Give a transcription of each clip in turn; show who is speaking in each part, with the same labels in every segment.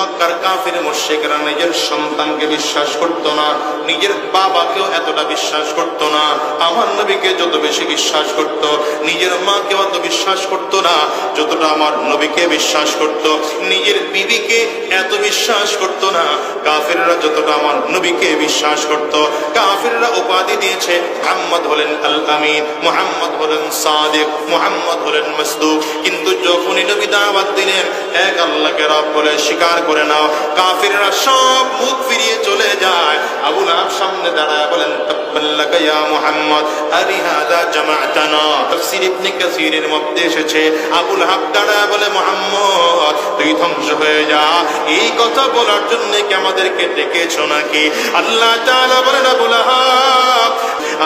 Speaker 1: মক্কার কাফির মুশরিকরা নিজের সন্তানকে বিশ্বাস করতো না, নিজের বাবাকেও এতটা বিশ্বাস করতো না। আমার নবীকে যত বেশি বিশ্বাস করত, নিজের মাকেও অত বিশ্বাস করতো না যতটা আমার নবীকে বিশ্বাস করত। নিজের বিবিকে এত বিশ্বাস করতো না কাফিররা যতটা আমার নবীকে বিশ্বাস করত। কাফিররা উপাধি দিয়েছে মুহাম্মদ হলেন আল আমিন, মুহাম্মদ হলেন সাদিক, মুহাম্মদ হলেন মাসদুক। কিন্তু যখনই নবী দাওয়াত দিলেন এক আল্লাহকে রব বলে স্বীকার করে নাও, কাফিররা সব মুখ ফিরিয়ে চলে যায়। আবু লাহাব সামনে দাঁড়ায় বলেন তাব্বাল্লাকা ইয়া মুহাম্মদ আলিহাযা জামা'তানা। তাফসীর ইবনে কাসীরের মধ্যে এসেছে আবু লাহাব দাঁড়ায় বলে মুহাম্মদ তুই ধ্বংস হয়ে যা, এই কথা বলার জন্য কি আমাদেরকে ডেকেছো নাকি? আল্লাহ তাআলা বলেন আবু লাহাব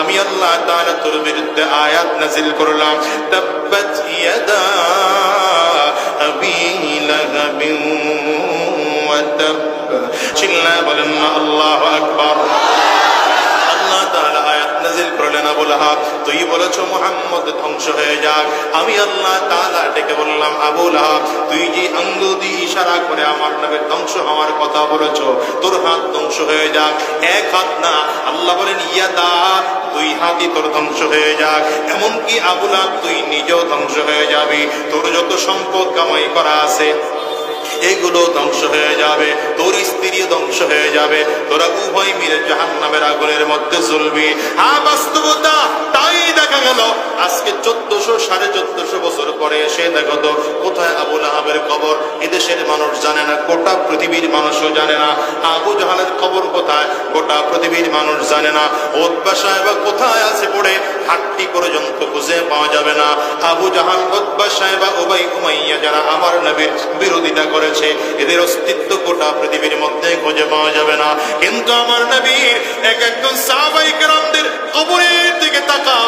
Speaker 1: আমি আল্লাহ তাআলা তোর বিরুদ্ধে আয়াত নাযিল করলাম, তাব্বাত ইয়াদা আবি লাহাবিন ওয়া তাব। চিল্লায় বলেন না আল্লাহু আকবার। আল্লাহ তাআলা আয়াত নাযিল করলেন আবু লাহাব তুই বলেছো মুহাম্মদ ধ্বংস হয়ে যাক, আমি আল্লাহ তাআলা ডেকে বললাম আবু লাহাব তুই যে আঙ্গুল দিয়ে ইশারা করে আমার নবীর ধ্বংস হওয়ার কথা বলেছো, তোর হাত ধ্বংস হয়ে যাক। এক হাত না, আল্লাহ বলেন ইয়াদা, দুই হাতই তোর ধ্বংস হয়ে যাক। এমনকি আবু লাহাব তুই নিজেও ধ্বংস হয়ে যাবি, তোর যত সম্পদ কামাই করা আছে এগুলো ধ্বংস হয়ে যাবে, তোর স্ত্রী ধ্বংস হয়ে যাবে, তোরা উভয় মিলে জাহান্নামের আগুনের মধ্যে জ্বলবি। হ্যাঁ বাস্তবতা তাই দেখা গেল। আজকে 1400-1450 বছর পরে এসে দেখো তো কোথায় আবু লাহাবের কবর। এদেশের মানুষ জানে না, গোটা পৃথিবীর মানুষও জানে না। আবু জাহালের কবর কোথায়, গোটা পৃথিবীর মানুষ জানে না। উতবা সাহেবা কোথায় আছে পড়ে হাট্টি পর্যন্ত খুঁজে পাওয়া যাবে না। আবু জাহাল, উতবা সাহেবা, উবাই উমাইয়া যারা আমার নবীর বিরোধিতা করেছে এদের অস্তিত্ব গোটা পৃথিবীর মধ্যে খুঁজে পাওয়া যাবে না। কিন্তু আমার নবীর একজন সাহাবায়ে কেরামদের কবরের দিকে তাকাও,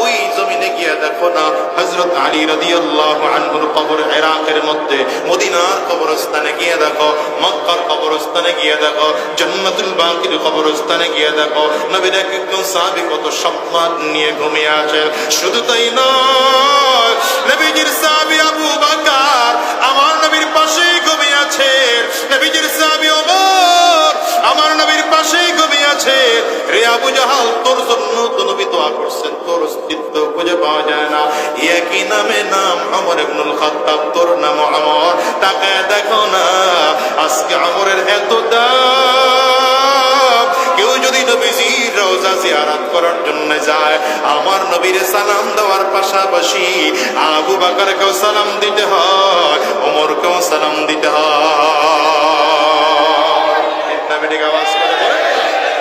Speaker 1: ওই জমিনে গিয়ে দেখো না হযরত আলী রাদিয়াল্লাহু আনহুর কবর ইরাকের মধ্যে, মদিনার কবরস্থানে গিয়ে দেখো, মক্কার কবরস্থানে গিয়ে দেখো, জান্নাতুল বাকির কবরস্থানে গিয়ে দেখো, নবীর একজন সাহাবী কত সম্মান নিয়ে ঘুমিয়ে আছেন। শুধু তাই নয়, নবীজির সাহাবী আবু বকর আমার নবীর পাশেই ঘুমিয়ে আছে, নবীজির সাহাবী ওমর আমার নবীর পাশেই ঘুমিয়ে আছে। রে আবু জাহাল তোর জন্য তো নবী দোয়া করছেন, তোর অস্তিত্ব খুঁজে পাওয়া যায় না। একই নামে নাম ওমর ইবনুল খাত্তাব, তোর নাম ওমর। তাকে দেখো না আজকে ওমরের এত দাম। কেউ যদি নবীজির রওজা জিয়ারত করার জন্য যায়, আমার নবীর সালাম দেওয়ার পাশাপাশি আবু বকরকেও সালাম দিতে হয়, ওমরকেও সালাম দিতে হয়। আওয়াজ করে বলে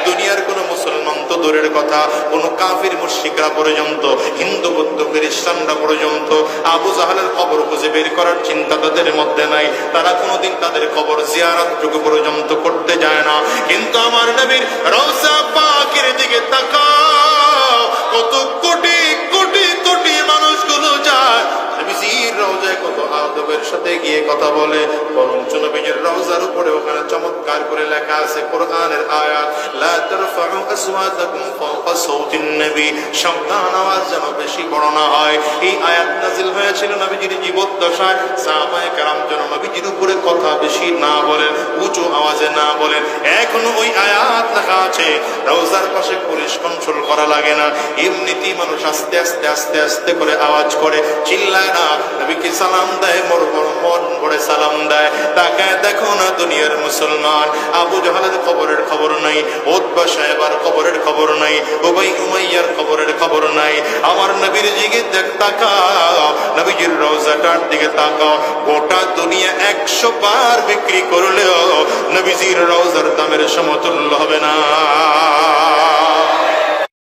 Speaker 1: দুনিয়ার কোন মুসলমান তো দূরের কথা, কোন কাফির মুশরিকরা পর্যন্ত, হিন্দু বৌদ্ধ খ্রিস্টানরা পর্যন্ত আবু জাহালের কবর খুঁজে বের করার চিন্তা তাদের মধ্যে নাই। তারা কোনোদিন তাদের কবর জিয়ারতটুকু পর্যন্ত করতে যায় না। কিন্তু আমার নবীর রওজা পাকের দিকে তাকাও, কত কোটি কোটি কোটি মানুষগুলো যায় নবীজির রওজায়, কত আদবের সাথে গিয়ে কথা বলে। বরঞ্চ নবীজির রওজার উপরে ওখানে চমৎকার করে লেখা আছে কোরআনের আয়াত, লা তারফাউ আসওয়াতাকুম ফাওকা সাওতিন নবী, সাবধান আওয়াজ যেন বেশি বড় না হয়। এই আয়াত নাযিল হয়েছিল নবীজির জীবদ্দশায়। সাহাবায়ে কেরাম যেন নবীজির উপরে কথা বেশি না বলেন, উঁচু আওয়াজে না বলেন। এখনো ওই আয়াত লেখা আছে, রওজার পাশে পুলিশ কন্ট্রোল করা লাগে না, এমনিতেই মানুষ আস্তে আস্তে আস্তে আস্তে করে আওয়াজ করে, চিল্লায় না, নবীকে সালাম দেয়, মন ভরে সালাম দেয়। তাকে দেখো না দুনিয়ার মুসলমান, আবু জাহালের কবরের খবর নাই, উতবা সাহেবার কবরের খবর নাই, উবাই উমাইয়ার কবরের খবর নাই। আমার নবীর দিকে তাকাও, নবীজির রওজাটার দিকে তাকাও, গোটা দুনিয়া 100 বার বিক্রি করলেও নবীজির রওজার দামের সমতুল্য হবে না।